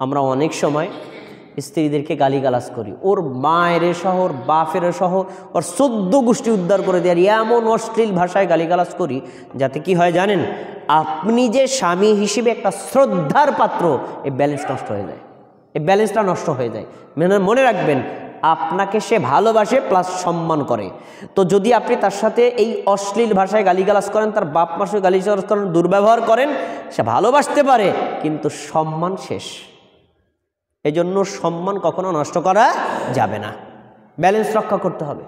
আমরা অনেক সময় স্ত্রীদেরকে গালিগালাজ করি, ওর মায়ের সহ ওর বাপের সহ ওর 14 গোষ্ঠী উদ্ধার করে দেওয়ার এমন অশ্লীল ভাষায় গালিগালাজ করি, যাতে কি হয় জানেন, আপনি যে স্বামী হিসেবে একটা শ্রদ্ধার পাত্র, এই ব্যালেন্স নষ্ট হয়ে যায়, এই ব্যালেন্সটা নষ্ট হয়ে যায়। মনে রাখবেন, আপনাকে সে ভালোবাসে প্লাস সম্মান করে। তো যদি আপনি তার সাথে এই অশ্লীল ভাষায় গালিগালাজ করেন, তার বাপ মার সাথে গালিগালাজ করেন, দুর্ব্যবহার করেন, সে ভালোবাসতে পারে কিন্তু সম্মান শেষ। এই জন্য সম্মান কখনো নষ্ট করা যাবে না, ব্যালেন্স রক্ষা করতে হবে।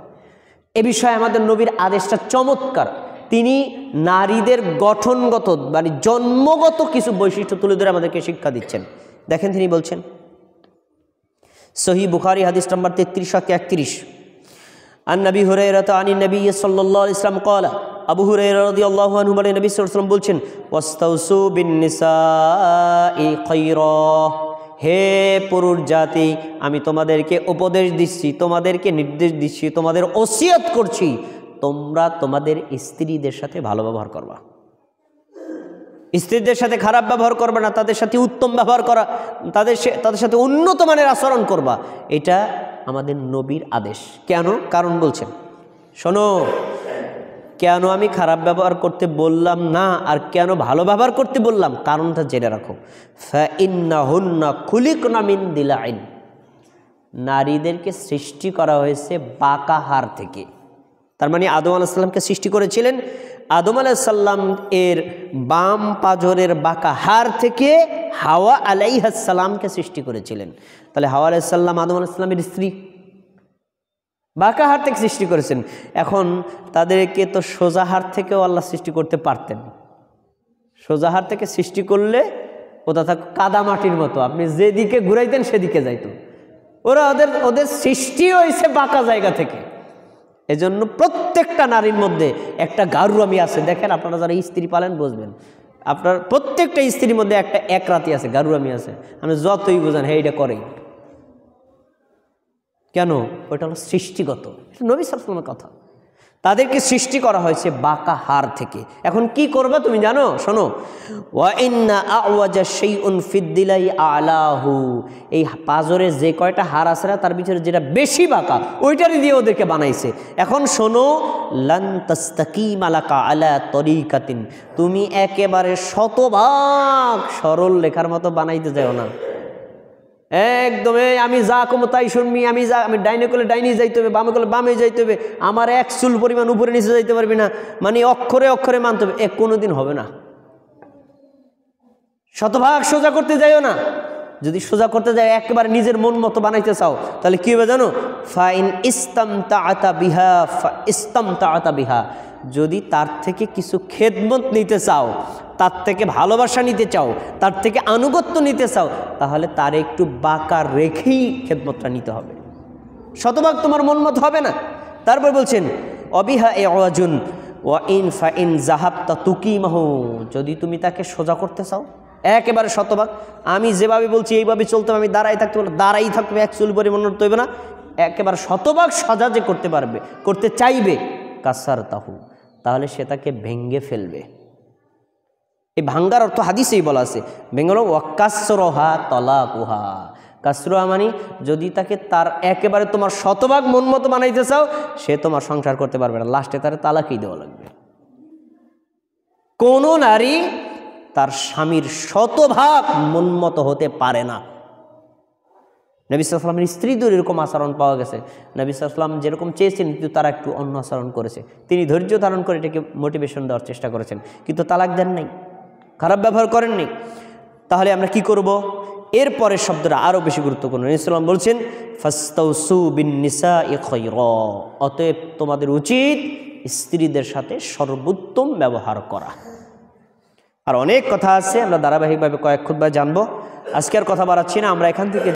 এ বিষয়ে আমাদের নবীর আদেশটা চমৎকার। তিনি নারীদের গঠনগত মানে জন্মগত কিছু বৈশিষ্ট্য তুলে ধরে আমাদেরকে শিক্ষা দিচ্ছেন। দেখেন তিনি বলছেন, সহিহ বুখারী হাদিস নাম্বার 3331, আন নবী হুরায়রা আনিন নবী সাল্লাল্লাহু আলাইহি ওয়াসাল্লাম قال, আবু হুরায়রা রাদিয়াল্লাহু আনহু বলেন, নবী সাল্লাল্লাহু আলাইহি ওয়াসাল্লাম বলছেন, ওয়াস্তাউসু বিন নিসাই খায়রা, হে পুরুষ জাতি, আমি তোমাদেরকে উপদেশ দিচ্ছি, তোমাদেরকে নির্দেশ দিচ্ছি, তোমাদের ওসিয়ত করছি, তোমরা তোমাদের স্ত্রীদের সাথে ভালো ব্যবহার করবা, স্ত্রীদের সাথে খারাপ ব্যবহার করবে না, তাদের সাথে উত্তম ব্যবহার করা, তাদের সাথে উন্নত মানের আচরণ করবা। এটা আমাদের নবীর আদেশ। কেন? কারণ বলছেন, শোনো, কেন আমি খারাপ ব্যবহার করতে বললাম না আর কেন ভালো ব্যবহার করতে বললাম, কারণটা জেনে রাখো। ফাইন্নাহুন্না খুলিকনা মিন দিলাইন, নারীদেরকে সৃষ্টি করা হয়েছে বাঁকা হাড় থেকে। তার মানে আদম আলাইহিস সালামকে সৃষ্টি করেছিলেন, আদম আলাইহিস সালাম এর বাম পাজরের বাঁকা হাড় থেকে হাওয়া আলাইহিস সালামকে সৃষ্টি করেছিলেন। তাহলে হাওয়া আলাইহিস সালাম আদম আলাইহিস সালামের স্ত্রী, বাঁকা হাড় থেকে সৃষ্টি করেছেন। এখন তাদেরকে তো সোজা হাড় থেকেও আল্লাহ সৃষ্টি করতে পারতেন। সোজা হাড় থেকে সৃষ্টি করলে ওটা থাক কাদা মাটির মতো, আপনি যেদিকে ঘুরাইতেন সেদিকে যাইতো। ওদের সৃষ্টি হয়েছে বাঁকা জায়গা থেকে। এজন্য প্রত্যেকটা নারীর মধ্যে একটা গারুয়ামি আছে। দেখেন, আপনারা যারা স্ত্রী পালেন বুঝবেন, আপনার প্রত্যেকটা স্ত্রীর মধ্যে একটা একরাতি আছে, গারুয়ামি আছে। আমি যতই বোঝান, হ্যাঁ এটা করেই। কেন? ওইটা হলো সৃষ্টিগত, নবী সাল্লাল্লাহু আলাইহি ওয়াসাল্লামের কথা। তাদেরকে সৃষ্টি করা হয়েছে বাঁকা হাড় থেকে। এখন কি করবে তুমি জানো? শোনো, ওয়া ইন্না আওয়াজা শাইউন ফিদ্দিলাই আলাহু, এই পাজরে যে কয়টা হাড় আছে না, তার ভিতরে যেটা বেশি বাঁকা, ওইটারই দিয়ে ওদেরকে বানাইছে। এখন শোনো, লান তাস্তাকিমা লাকা আলা তরিকাতিন, তুমি একেবারে শতভাগ সরল লেখার মতো বানাইতে যাও না। একদমই আমি যা কমো তাই শুনবি, আমি ডাইনে করলে ডাইনে যাইতে হবে, বামে করলে বামে যাইতে হবে, আমার এক চুল পরিমাণ উপরে নিচে যাইতে পারবি না, মানে অক্ষরে অক্ষরে মানতে হবে, কোনোদিন হবে না। শতভাগ সোজা করতে যাইও না। যদি সোজা করতে যাও, একেবারে নিজের মন মতো বানাইতে চাও, তাহলে কি হবে জানো? ফাইন ইস্তামতাআতা বিহা ইস্তামতাআতা বিহা, যদি তার থেকে কিছু খেদমত নিতে চাও, তার থেকে ভালোবাসা নিতে চাও, তার থেকে আনুগত্য নিতে চাও, তাহলে তার একটু বাঁকা রেখেই খেদমতটা নিতে হবে। শতভাগ তোমার মন মতো হবে না। তারপর বলছেন, অবিহা এ আওয়াজুন ওয়া ইন ফাইন জাহাবতা তুকিমাহু, যদি তুমি তাকে সোজা করতে চাও, একেবারে শতভাগ আমি যেভাবে বলছি এইভাবে চলতে হবে, আমি দাঁড়াই থাকতে বলে দাঁড়াই থাকবে, এক চুল পরিমাণ নড়তে হবে না, একেবারে শতভাগ সোজা যে করতে পারবে, করতে চাইবে, কাসার তাহু, তাহলে সে তাকে ভেঙ্গে ফেলবে। এই ভাঙ্গার অর্থ হাদিসেই বলা আছে, ভেঙ্গল ওয়াকাসরহা তলাকুহা। কাসরহা মানে যদি তাকে তার একেবারে তোমার শতভাগ মন মতো বানাইতে চাও, সে তোমার সংসার করতে পারবে না, লাস্টে তার তালাকই দেওয়া লাগবে। কোন নারী তার স্বামীর শতভাগ মন মতো হতে পারে না। নবী সাল্লাল্লাহু আলাইহি ওয়াসাল্লামের স্ত্রীদের এরকম আচরণ পাওয়া গেছে। নবী সাল্লাল্লাহু আলাইহি ওয়াসাল্লাম যেরকম চেয়েছেন, কিন্তু তারা একটু অন্য আচরণ করেছে। তিনি ধৈর্য ধারণ করে এটাকে মোটিভেশন দেওয়ার চেষ্টা করেছেন, কিন্তু তালাক দেন নাই, খারাপ ব্যবহার করেননি। তাহলে আমরা কি করব? এরপরের শব্দটা আরও বেশি গুরুত্বপূর্ণ। নবী সাল্লাল্লাহু আলাইহি ওয়াসাল্লাম বলছেন, ফাস্তাউসু বিন নিসাই খায়রা, অতএব তোমাদের উচিত স্ত্রীদের সাথে সর্বোত্তম ব্যবহার করা। আর অনেক কথা আছে, আমরা ধারাবাহিকভাবে কয়েক খুতবায় জানবো। আজকে আর কথা বাড়াচ্ছি না, আমরা এখান থেকে